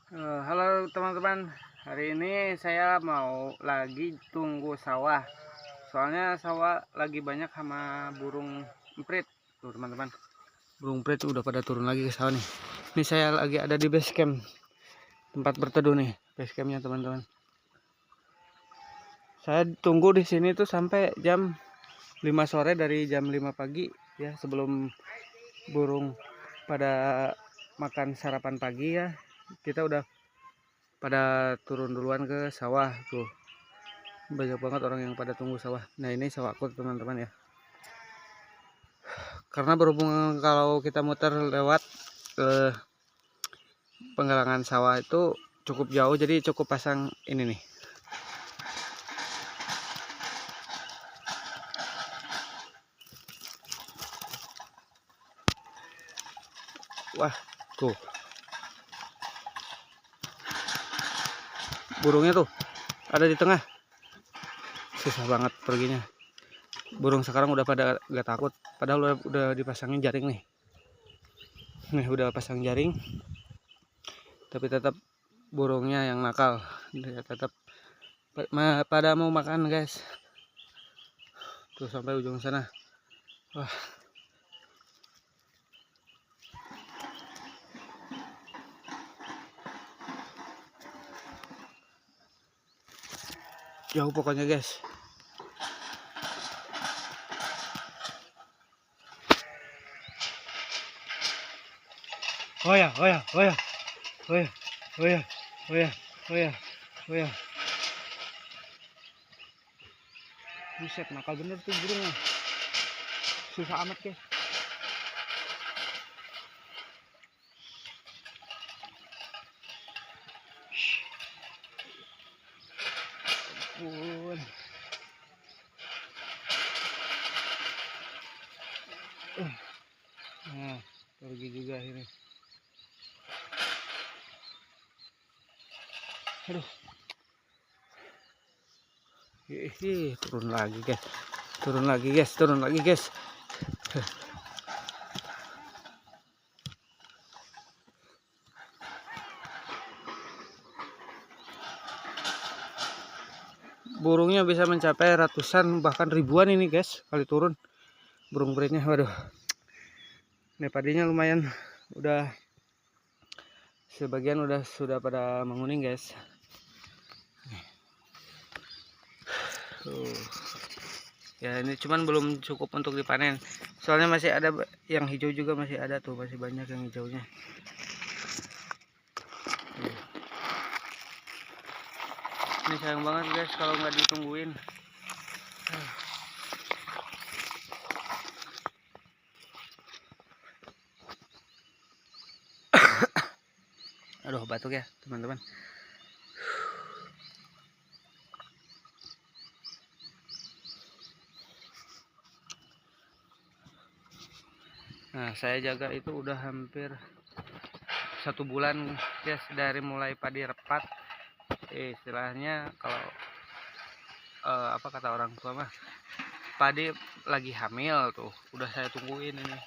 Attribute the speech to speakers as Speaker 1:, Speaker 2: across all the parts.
Speaker 1: Halo teman-teman, hari ini saya mau lagi tunggu sawah. Soalnya sawah lagi banyak sama burung emprit. Tuh teman-teman, burung emprit udah pada turun lagi ke sawah nih. Ini saya lagi ada di base camp, tempat berteduh nih, base campnya teman-teman. Saya tunggu di sini tuh sampai jam 5 sore, dari jam 5 pagi ya, sebelum burung pada makan sarapan pagi ya. Kita udah pada turun duluan ke sawah tuh. Banyak banget orang yang pada tunggu sawah. Nah ini sawahku teman-teman ya, karena berhubung kalau kita muter lewat penggalangan sawah itu cukup jauh, jadi cukup pasang ini nih. Wah tuh burungnya tuh ada di tengah, susah banget perginya. Burung sekarang udah pada gak takut, padahal udah dipasangin jaring nih. Udah pasang jaring, tapi tetap burungnya yang nakal. Dia tetap pada mau makan guys, tuh sampai ujung sana. Wah, jauh pokoknya guys. Oh ya, oh ya, oh ya, oh ya, oh ya, oh ya, oh ya, oh ya. Buset, nakal bener tuh burungnya. Susah amat guys. Ampun. Nah, pergi juga ini. Aduh. Turun lagi guys. Turun lagi guys, turun lagi guys. Burungnya bisa mencapai ratusan bahkan ribuan ini guys kali turun burung beritnya. Waduh, ini padinya lumayan, udah sebagian sudah pada menguning guys. Ya ini cuman belum cukup untuk dipanen, soalnya masih ada yang hijau juga, masih ada tuh, masih banyak yang hijaunya. Ini sayang banget guys kalau nggak ditungguin. Aduh, batuk ya teman-teman. Nah saya jaga itu udah hampir 1 bulan guys, dari mulai padi repat. Istilahnya kalau apa kata orang tua mah, padi lagi hamil tuh udah saya tungguin ini.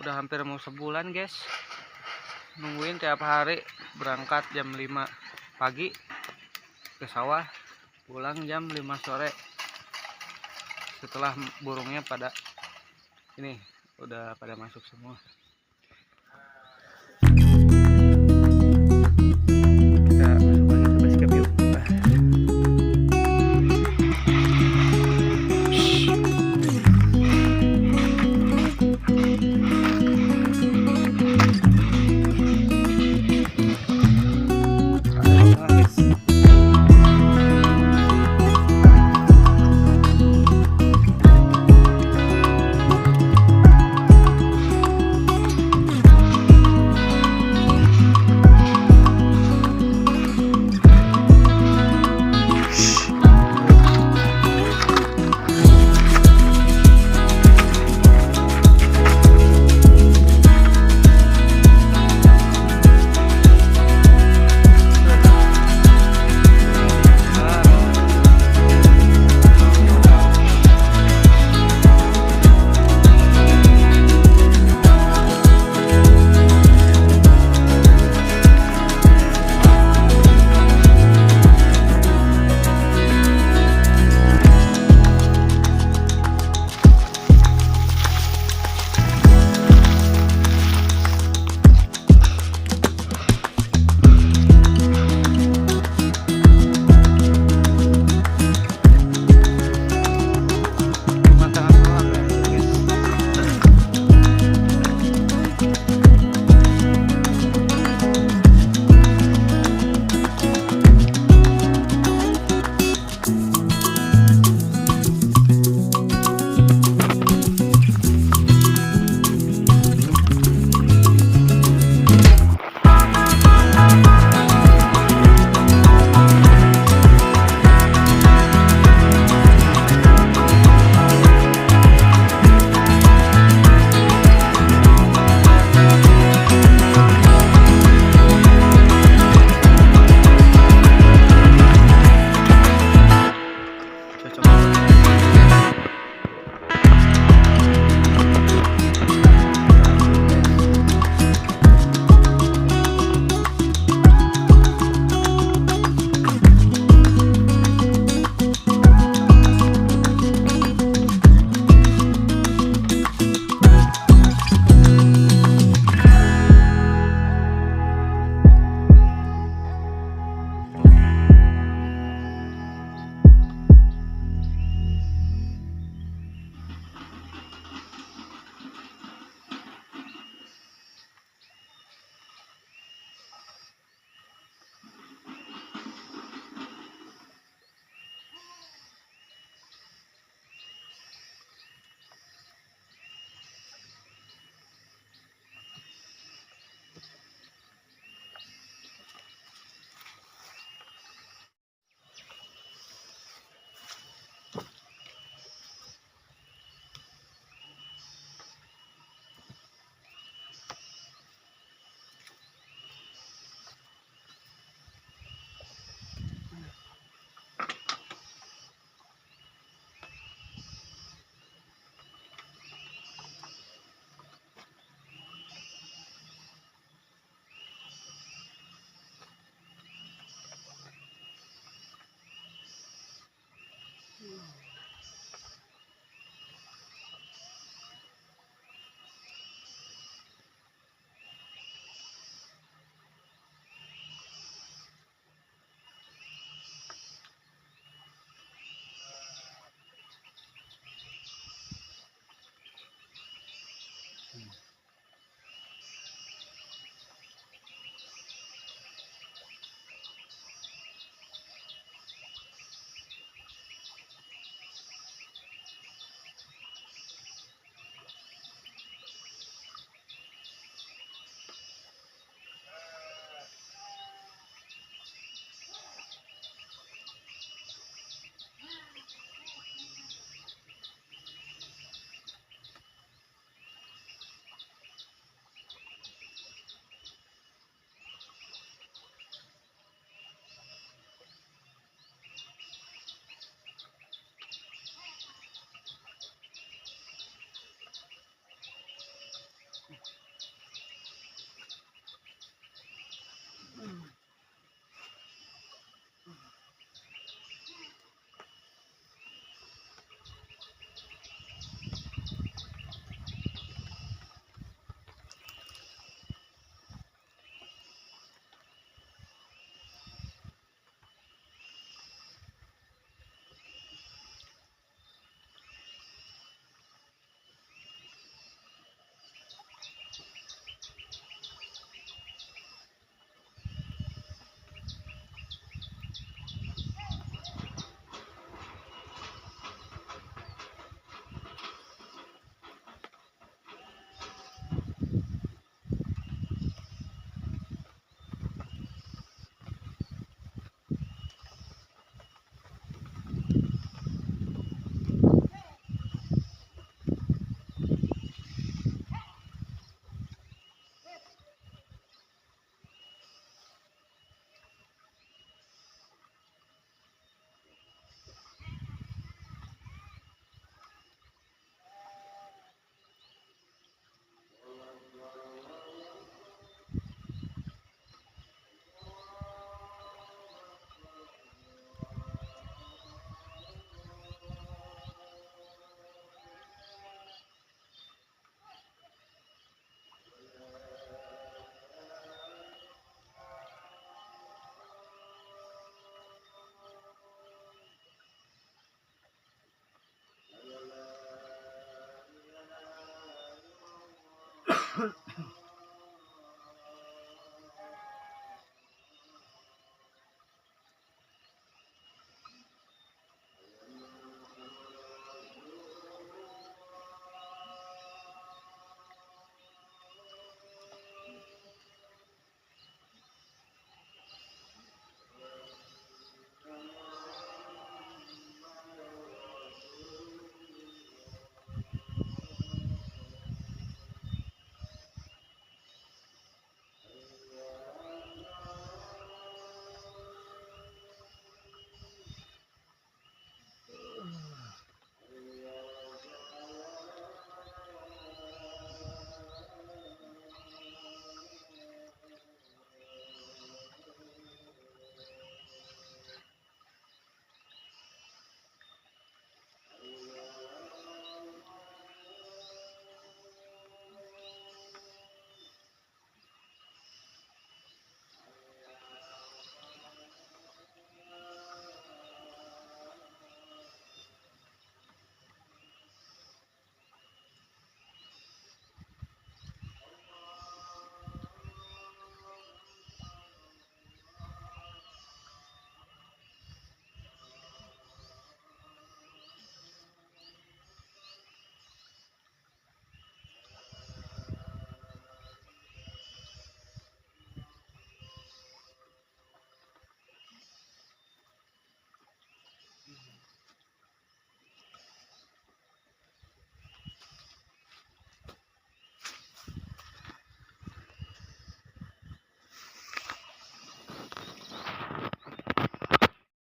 Speaker 1: Udah hampir mau sebulan guys, nungguin tiap hari, berangkat jam 5 pagi ke sawah, pulang jam 5 sore setelah burungnya pada ini udah pada masuk semua.